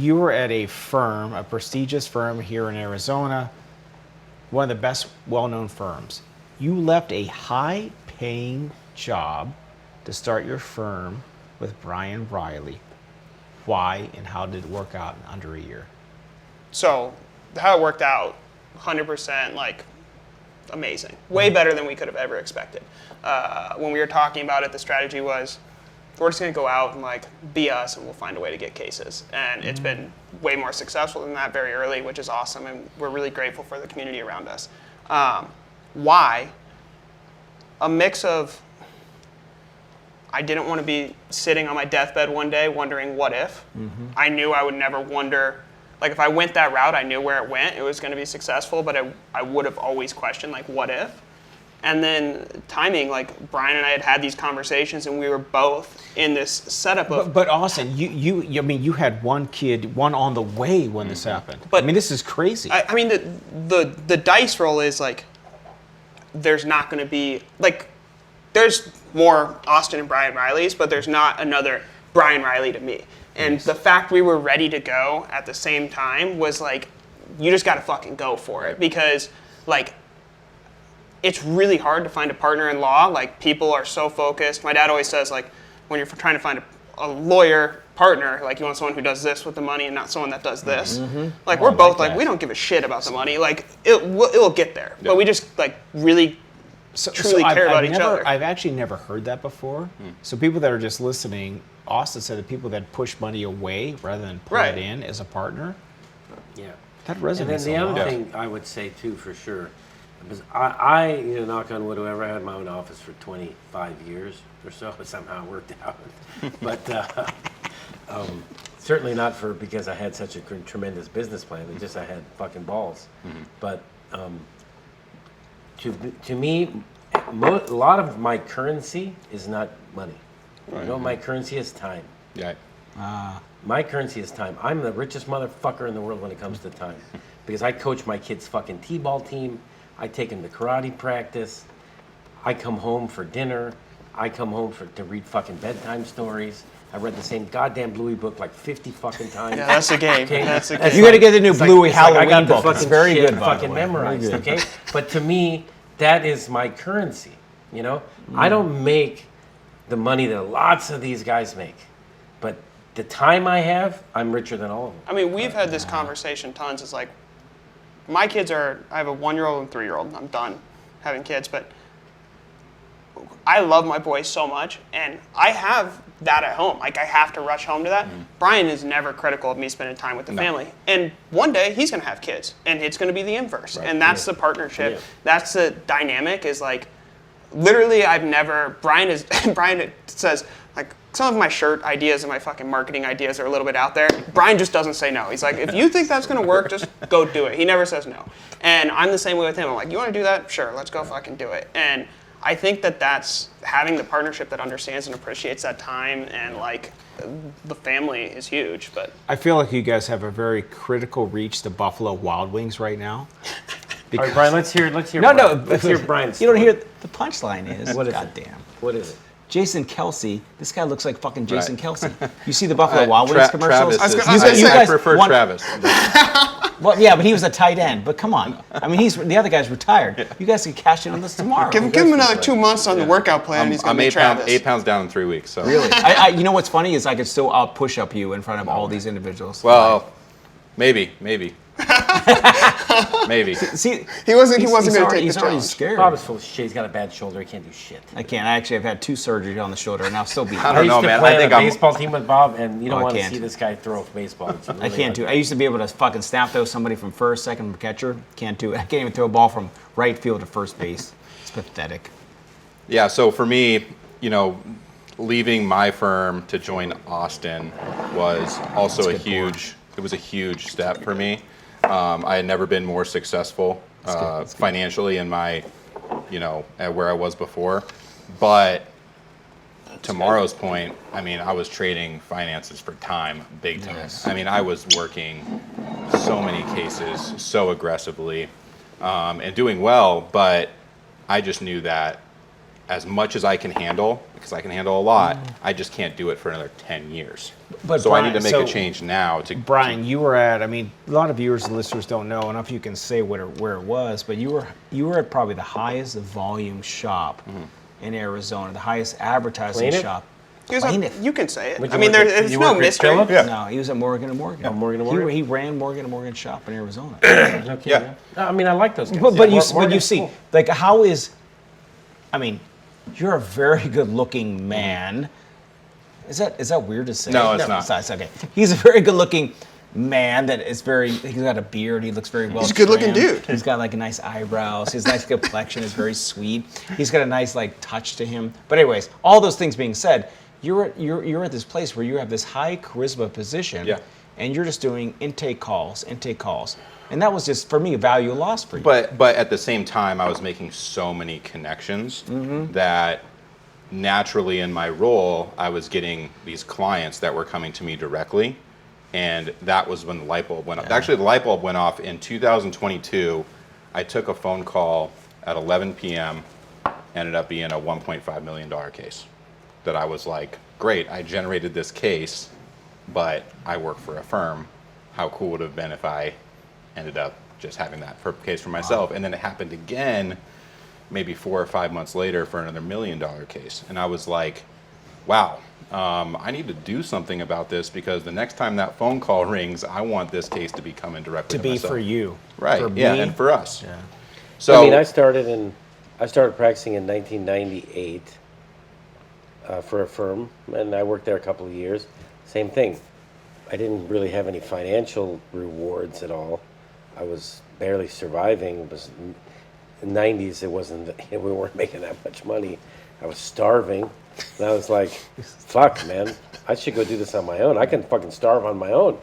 you were at a firm, a prestigious firm here in Arizona, one of the best well-known firms. You left a high-paying job to start your firm with Brian Riley. Why and how did it work out in under a year? So how it worked out, 100% like amazing. Way better than we could have ever expected. When we were talking about it, the strategy was, we're just going to go out and like be us and we'll find a way to get cases. And it's been way more successful than that very early, which is awesome. And we're really grateful for the community around us. Why? A mix of, I didn't want to be sitting on my deathbed one day wondering what if. I knew I would never wonder, like if I went that route, I knew where it went, it was going to be successful, but I would have always questioned like what if? And then timing, like Brian and I had these conversations and we were both in this setup of... But Austin, I mean, you had one kid, one on the way when this happened. But I mean, this is crazy. I mean, the dice roll is like, there's not going to be, like, there's more Austin and Brian Rileys, but there's not another Brian Riley to me. And the fact we were ready to go at the same time was like, you just got to fucking go for it. Because, like, it's really hard to find a partner in law. Like, people are so focused. My dad always says, like, when you're trying to find a lawyer partner, like, you want someone who does this with the money and not someone that does this. Like, we're both like, we don't give a shit about the money. Like, it'll get there. But we just, like, really truly care about each other. I've actually never heard that before. So people that are just listening, Austin said that people that push money away rather than put it in as a partner. Yeah. That resonates. And then the other thing I would say too, for sure, because I knock on wood, whoever, I had my own office for 25 years or so. Somehow it worked out. But certainly not because I had such a tremendous business plan. It's just I had fucking balls. But to me, a lot of my currency is not money. You know, my currency is time. Yeah. My currency is time. I'm the richest motherfucker in the world when it comes to time. Because I coach my kids' fucking t-ball team. I take them to karate practice. I come home for dinner. I come home to read fucking bedtime stories. I read the same goddamn Bluey book like 50 fucking times. Yeah, that's a game. Okay? That's a game. You got to get the new Bluey Halloween I got the book. fucking It's very shit good, by the fucking way. memorized, Very good. okay? But to me, that is my currency, you know? I don't make the money that lots of these guys make. But the time I have, I'm richer than all of them. I mean, we've had this conversation tons. It's like, my kids I have a 1-year-old and 3-year-old. I'm done having kids, but I love my boys so much, and I have that at home. Like, I have to rush home to that. Brian is never critical of me spending time with the family. And one day, he's going to have kids, and it's going to be the inverse. Right. And that's the partnership. Yeah. That's the dynamic is, like, literally, Brian says, like, some of my shirt ideas and my fucking marketing ideas are a little bit out there. Brian just doesn't say no. He's like, if you think that's going to work, just go do it. He never says no. And I'm the same way with him. I'm like, you want to do that? Sure, let's go fucking do it. And I think that's having the partnership that understands and appreciates that time, and like the family is huge. But I feel like you guys have a very critical reach to Buffalo Wild Wings right now. All right, Brian, let's hear. No, Brian. no. Let's hear Brian's You don't story. hear the punchline is. What is it? Goddamn. What is it? Jason Kelsey. This guy looks like fucking Jason Right. Kelsey. You see the Buffalo Wild Wings commercials? Travis You I guys prefer want- Travis. Well, yeah, but he was a tight end. But come on. I mean, the other guy's retired. You guys can cash in on this tomorrow. give him another 2 months on the workout plan, and he's going I'm to be Travis. 8 pounds down in 3 weeks. So Really? You know what's funny is I could still out push up you in front of all these individuals. Well, maybe. Maybe. See, He wasn't going to take He's the already challenge. scared. Bob is full of shit. He's got a bad shoulder. He can't do shit. I can't. I actually have had 2 surgeries on the shoulder, and I'll still be. I I don't used know, to man. play I think on a I'm. baseball team with Bob, and you don't I want to can't. see this guy throw a baseball. It's I really can't do it. I ugly. used to be able to fucking snap throw somebody from first, second, catcher. Can't do it. I can't even throw a ball from right field to first base. It's pathetic. Yeah. So for me, leaving my firm to join Austin was also That's a good It was a huge step for me. I had never been more successful financially in my, at where I was before. But to Morrow's point, I mean, I was trading finances for time, big time. Yes. I mean, I was working so many cases so aggressively and doing well, but I just knew that as much as I can handle, because I can handle a lot. I just can't do it for another 10 years. But so Brian, I need to make so a change now to Brian, you were at, I mean, a lot of viewers and listeners don't know, I don't know if you can say where it was, but you were at probably the highest volume shop in Arizona, the highest advertising Plaintiff? shop. He was Plaintiff. you can say it. Would I you mean, work at- there's you no work at mystery. Phillips? Yeah. No, he was at Morgan & Morgan. Oh, Morgan & Morgan? He ran Morgan & Morgan shop in Arizona. Okay, Yeah. I mean, I like those guys. But you Morgan's see, cool. like, how is, I mean, you're a very good-looking man. Is that weird to say? No, it's not. It's okay. He's a very good-looking man that is very. He's got a beard. He looks very well. He's a good-looking trimmed. dude. He's got like a nice eyebrows. His nice complexion is very sweet. He's got a nice like touch to him. But anyways, all those things being said, you're at this place where you have this high charisma position. Yeah. And you're just doing intake calls, and that was just for me value lost for you. But at the same time, I was making so many connections that naturally in my role, I was getting these clients that were coming to me directly. And that was when the light bulb went off. Actually, the light bulb went off in 2022. I took a phone call at 11 p.m., ended up being a $1.5 million case. That I was like, great, I generated this case, but I work for a firm. How cool would it have been if I ended up just having that case for myself? And then it happened again, maybe 4 or 5 months later for another $1 million case. And I was like, wow, I need to do something about this because the next time that phone call rings, I want this case to be coming directly to to be myself. for you, Right, For yeah, me. and for us. Yeah. So, I mean, I started practicing in 1998 for a firm, and I worked there a couple of years. Same thing. I didn't really have any financial rewards at all. I was barely surviving. It was in the 90s. It wasn't. We weren't making that much money. I was starving, and I was like, "Fuck, man! I should go do this on my own. I can fucking starve on my own,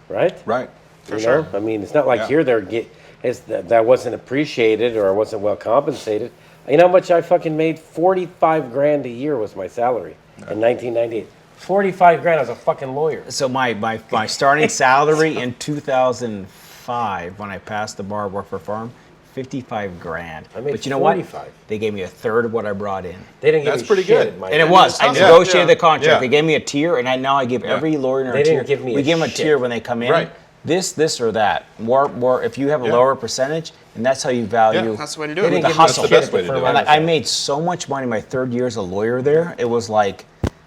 right?" right, for You sure. know? I mean, it's not like Yeah. here that wasn't appreciated or I wasn't well compensated. You know how much I fucking made? 45 grand a year was my salary in 1998. 45 grand. I was a fucking lawyer. So my starting salary in 2005 when I passed the bar, worked for a firm, 55 grand. I made but you know 45. what? They gave me a third of what I brought in. They didn't give That's me pretty shit good. at my And it time. was. I awesome. negotiated Yeah. the contract. Yeah. They gave me a tier, and now I give every lawyer in our They tier. didn't give me we a give them a shit. tier when they come in. Right. This or that. More. If you have a Yeah. lower percentage, and that's how you value. Yeah, That's the way to do They it. didn't the give me hustle. shit That's at the the best way to firm do I it. And was I at. made so much money my third year as a lawyer there. It was like,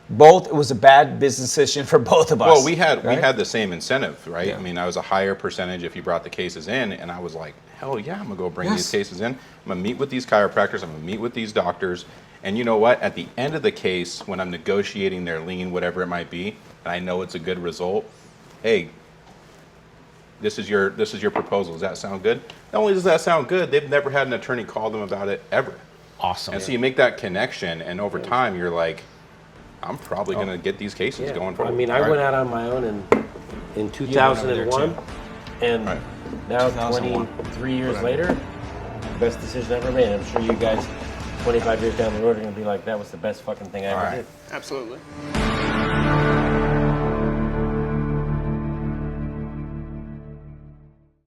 it was a bad business decision for both of us. Well, we had right? the same incentive, right? Yeah. I mean, I was a higher percentage if you brought the cases in, and I was like, hell yeah, I'm gonna go bring Yes. these cases in. I'm gonna meet with these chiropractors. I'm gonna meet with these doctors, and you know what? At the end of the case, when I'm negotiating their lien, whatever it might be, and I know it's a good result, hey, this is your proposal. Does that sound good? Not only does that sound good, they've never had an attorney call them about it ever. Awesome. And so you make that connection, and over time, you're like, I'm probably gonna get these cases Yeah. going forward. I mean, I Right. went out on my own in 2001, and Right. now 2001. 23 years later, best decision ever made. I'm sure you guys, 25 years down the road, are gonna be like, that was the best fucking thing I ever right. did. Absolutely.